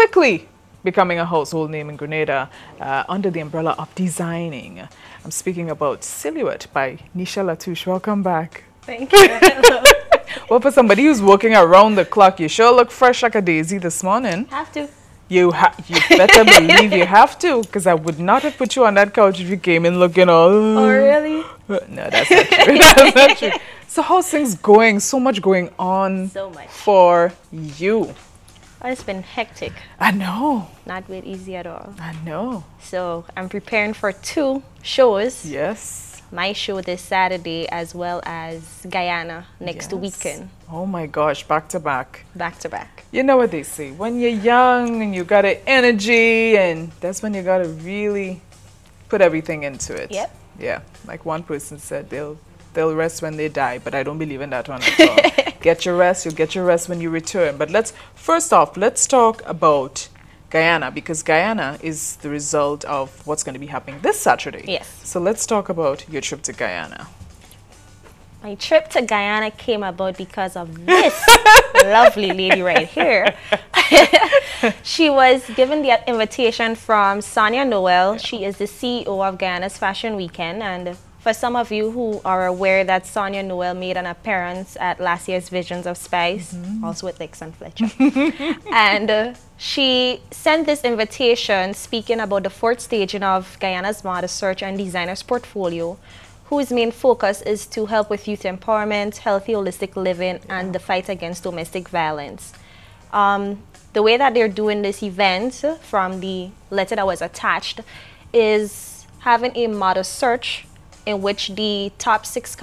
quickly becoming a household name in Grenada under the umbrella of designing. I'm speaking about Silhouette by Neisha La Touche. Welcome back. Thank you. Well, for somebody who's working around the clock, you sure look fresh like a daisy this morning. Have to. You better believe you have to, because I would not have put you on that couch if you came in looking all... Oh, really? No, that's not true. That's not true. So how's things going? So much going on So much. for you. Oh, it's been hectic. I know. Not been easy at all. I know. So I'm preparing for 2 shows. Yes. My show this Saturday as well as Guyana next Yes. weekend. Oh my gosh, back to back. Back to back. You know what they say, when you're young and you got the energy, and that's when you got to really put everything into it. Yep. Yeah, like one person said, they'll rest when they die, but I don't believe in that one at all. Get your rest, you'll get your rest when you return. But first off, let's talk about Guyana, because Guyana is the result of what's going to be happening this Saturday. Yes. So let's talk about your trip to Guyana. My trip to Guyana came about because of this lovely lady right here. She was given the invitation from Sonia Noel. She is the CEO of Guyana's Fashion Weekend. And for some of you who are aware that Sonia Noel made an appearance at last year's Visions of Spice, also with Dixon Fletcher. And she sent this invitation speaking about the 4th staging of Guyana's Model Search and Designers Portfolio, whose main focus is to help with youth empowerment, healthy holistic living, and the fight against domestic violence. The way that they're doing this event, from the letter that was attached, is having a model search in which the top 6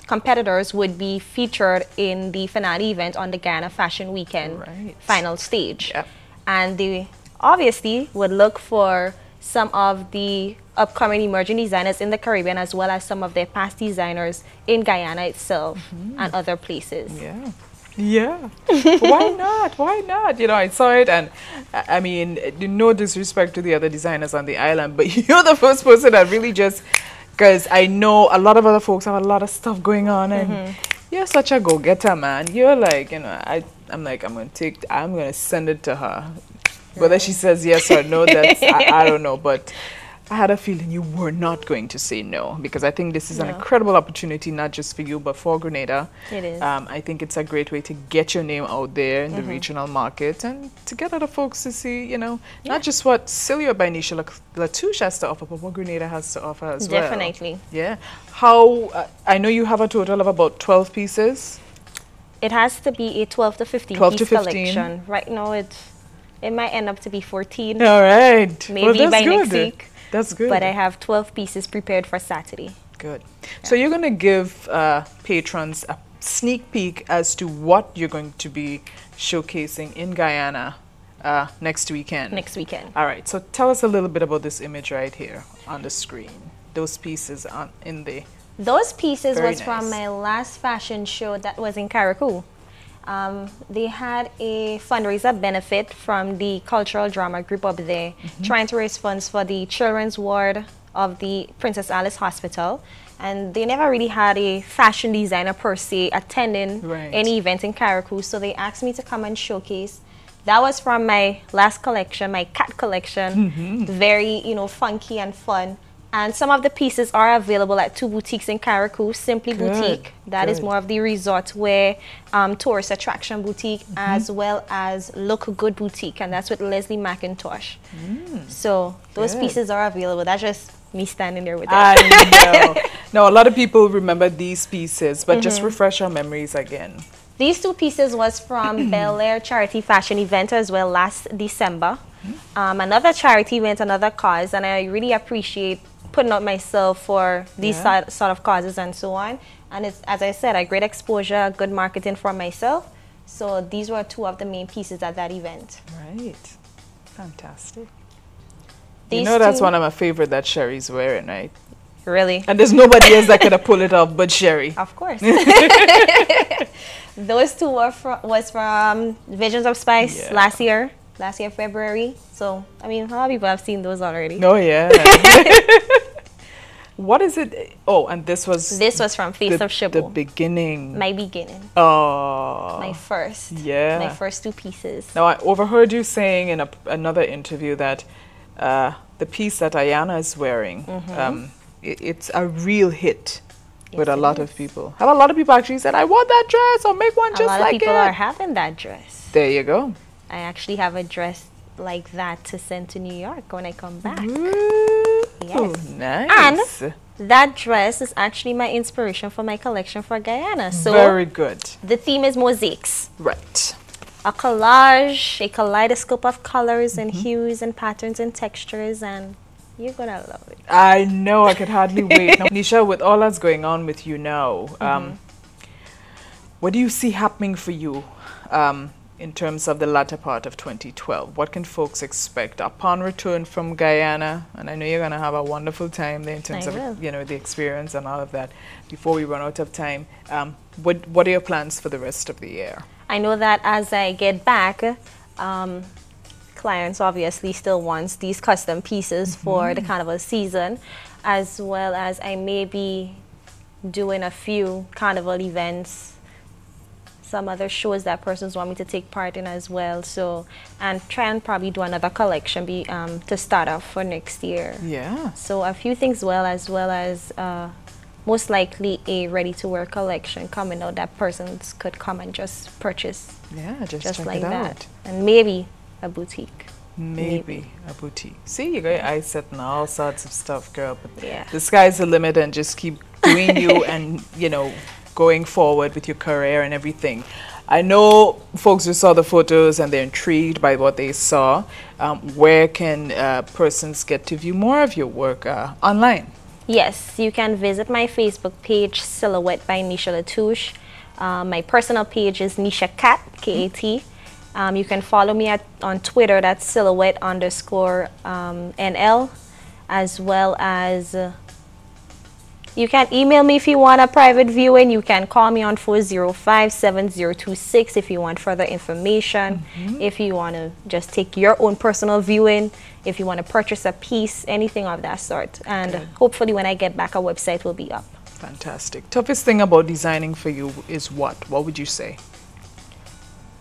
competitors would be featured in the finale event on the Guyana Fashion Weekend final stage. Yep. And they obviously would look for some of the upcoming emerging designers in the Caribbean, as well as some of their past designers in Guyana itself and other places. Yeah. Yeah. Why not? Why not? You know, I saw it, and I mean, no disrespect to the other designers on the island, but you're the first person that really just, because I know a lot of other folks have a lot of stuff going on, and you're such a go-getter, man. You're like, you know, I'm like, I'm going to send it to her. Whether she says yes or no, that's, I don't know, but I had a feeling you were not going to say no, because I think this is an incredible opportunity, not just for you, but for Grenada. It is. I think it's a great way to get your name out there in the regional market, and to get other folks to see, you know, not just what Silhouette by Neisha La Touche has to offer, but what Grenada has to offer as well. Definitely. Yeah. How, I know you have a total of about 12 pieces. It has to be a 12 to 15 piece collection. Right now, it might end up to be 14. All right. Maybe by next week. That's good. But I have 12 pieces prepared for Saturday. Good. Yeah. So you're going to give patrons a sneak peek as to what you're going to be showcasing in Guyana next weekend. Next weekend. All right. So tell us a little bit about this image right here on the screen. Those pieces in the... Those pieces Very was nice. from my last fashion show that was in Carriacou. They had a fundraiser benefit from the cultural drama group up there, trying to raise funds for the children's ward of the Princess Alice Hospital. And they never really had a fashion designer per se attending any event in Carriacou, so they asked me to come and showcase. That was from my last collection, my cat collection. Very, you know, funky and fun. And some of the pieces are available at 2 boutiques in Carriacou. Simply Boutique, that is more of the resort wear, tourist attraction boutique, as well as Look Good Boutique, and that's with Leslie McIntosh. So those pieces are available. That's just me standing there with them. I know. Now, a lot of people remember these pieces, but just refresh our memories again. These 2 pieces was from Bel Air Charity Fashion Event as well last December. Another charity event, another cause, and I really appreciate putting out myself for these sort of causes and so on. And it's, as I said, a great exposure, good marketing for myself. So these were 2 of the main pieces at that event. Right. Fantastic. These you know that's one of my favorite that Sherry's wearing, right? Really? And there's nobody else that could have pulled it off but Sherry. Of course. Those 2 was from Visions of Spice last year February. So I mean, a lot of people have seen those already. Oh yeah. what is it? Oh, and this was from Face of Shibu. The beginning. My beginning. Oh. My first. Yeah. My first 2 pieces. Now, I overheard you saying in another interview that the piece that Ayana is wearing, it's a real hit with a lot of people. Have a lot of people actually said, I want that dress, or make one just like it. A lot of people are having that dress. There you go. I actually have a dress like that to send to New York when I come back. Ooh, yes. Nice. And that dress is actually my inspiration for my collection for Guyana. So very good. The theme is mosaics. Right. A collage, a kaleidoscope of colors and hues and patterns and textures, and you're gonna love it. I know, I could hardly wait. Now, Neisha, with all that's going on with you now, what do you see happening for you in terms of the latter part of 2012? What can folks expect upon return from Guyana? And I know you're gonna have a wonderful time there in terms of, you know, the experience and all of that. Before we run out of time, what are your plans for the rest of the year? I know that as I get back, clients obviously still wants these custom pieces for the carnival season, as well as I may be doing a few carnival events, some other shows that persons want me to take part in as well. So, and try and probably do another collection to start off for next year. Yeah. So a few things as well as most likely a ready-to-wear collection coming out that persons could come and just purchase. Yeah, just check like it out. that. And maybe a boutique. Maybe a boutique. See, you got your eyes set on all sorts of stuff, girl. But yeah, the sky's the limit, and just keep doing you and, you know, going forward with your career and everything. I know folks who saw the photos and they're intrigued by what they saw. Where can persons get to view more of your work online? Yes, you can visit my Facebook page, Silhouette by Neisha La Touche. My personal page is Neisha Cat, K-A-T. You can follow me on Twitter, that's Silhouette_NL, as well as you can email me if you want a private viewing. You can call me on 405-7026 if you want further information, if you want to just take your own personal viewing, if you want to purchase a piece, anything of that sort. And hopefully when I get back, our website will be up. Fantastic. Toughest thing about designing for you is what? What would you say?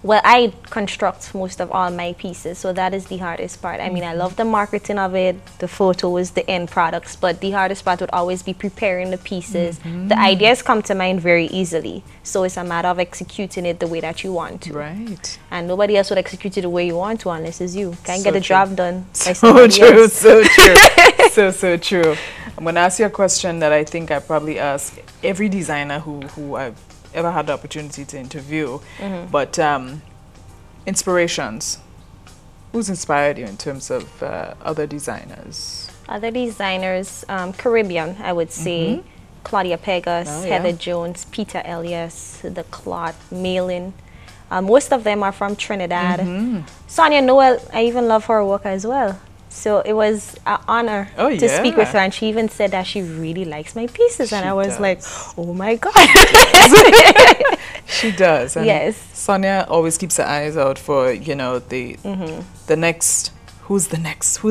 Well, I construct most of all my pieces, so that is the hardest part. I mean, I love the marketing of it, the photos, the end products, but the hardest part would always be preparing the pieces. The ideas come to mind very easily, so it's a matter of executing it the way that you want to. Right. And nobody else would execute it the way you want to unless it's you. Can't get the true. job done by So somebody true, else. so true. so true. I'm going to ask you a question that I think I probably ask every designer who I've ever had the opportunity to interview. But inspirations. Who's inspired you in terms of other designers? Other designers, Caribbean, I would say. Claudia Pegas, Heather Jones, Peter Elias, The Clot, Malin. Most of them are from Trinidad. Sonia Noel, I even love her work as well. So it was an honor to speak with her, and she even said that she really likes my pieces, and I was like, oh my God. She does. And yes. Sonia always keeps her eyes out for, you know, the next, who's the next,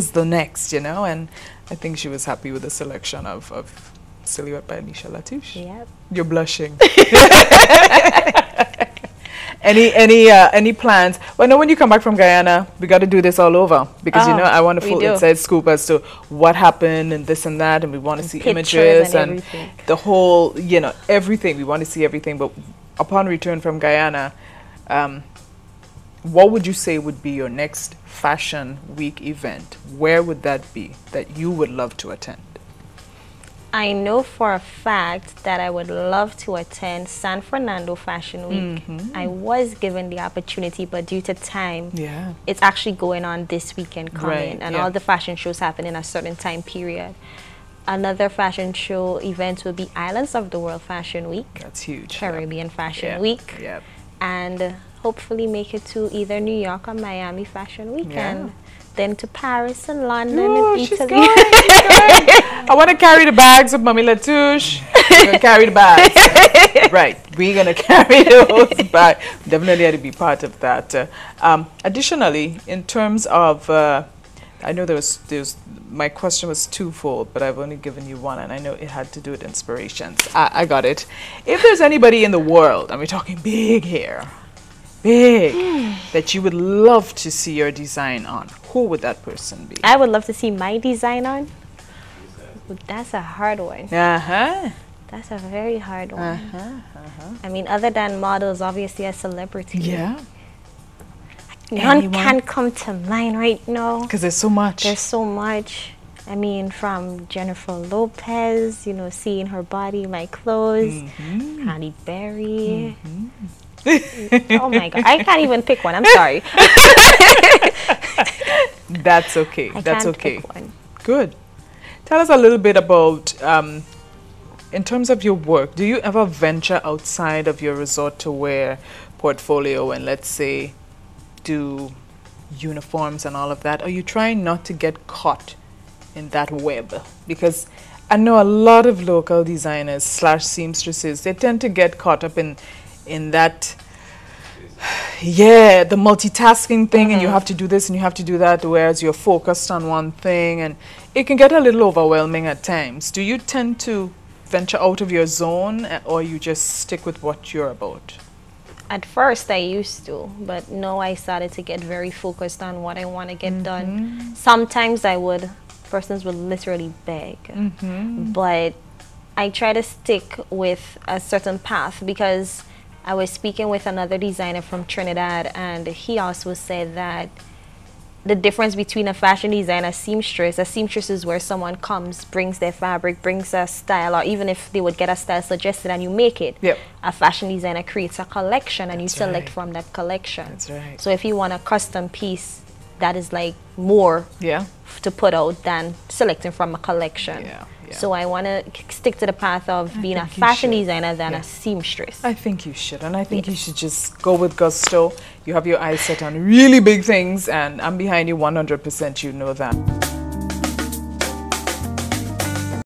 you know, and I think she was happy with the selection of Silhouette by Neisha La Touche. Yep. You're blushing. Any plans? Well, no, when you come back from Guyana, we got to do this all over because you know I want a full inside scoop as to what happened and this and that, and we want to see images and the whole, you know, everything. We want to see everything. But upon return from Guyana, what would you say would be your next Fashion Week event? Where would that be that you would love to attend? I know for a fact that I would love to attend San Fernando Fashion Week. I was given the opportunity, but due to time, it's actually going on this weekend coming, and all the fashion shows happen in a certain time period. Another fashion show event will be Islands of the World Fashion Week. That's huge. Caribbean Fashion Week. And hopefully make it to either New York or Miami Fashion Week. And then to Paris and London and Italy. She's going. I want to carry the bags of Mommy La Touche. We're going to carry the bags. Right. We're going to carry those bags. Definitely had to be part of that. Additionally, in terms of the I know there's my question was twofold, but I've only given you one, and I know it had to do with inspirations. I got it. If there's anybody in the world, and we're talking big here, big, that you would love to see your design on, who would that person be? I would love to see my design on. That's a hard one. That's a very hard one. I mean, other than models, obviously a celebrity. Yeah. None can come to mind right now. Because there's so much. There's so much. I mean, from Jennifer Lopez, you know, seeing her body, my clothes, Halle Berry. Oh my God, I can't even pick one. I'm sorry. That's okay. I That's can't okay. pick one. Good. Tell us a little bit about, in terms of your work, do you ever venture outside of your resort to wear portfolio and, let's say, do uniforms and all of that? Are you trying not to get caught in that web? Because I know a lot of local designers / seamstresses, they tend to get caught up in that, the multitasking thing, and you have to do this and you have to do that, whereas you're focused on one thing, and it can get a little overwhelming at times. Do you tend to venture out of your zone, or you just stick with what you're about? At first I used to, but now I started to get very focused on what I want to get done. Sometimes persons would literally beg, but I try to stick with a certain path, because I was speaking with another designer from Trinidad, and he also said that the difference between a fashion designer, a seamstress is where someone comes, brings their fabric, brings a style, or even if they would get a style suggested and you make it. Yep. A fashion designer creates a collection, and That's you select right. from that collection. That's right. So if you want a custom piece, that is like more to put out than selecting from a collection. Yeah. So I want to stick to the path of being a fashion designer than a seamstress. I think you should, and I think you should just go with gusto. You have your eyes set on really big things, and I'm behind you 100%, you know that.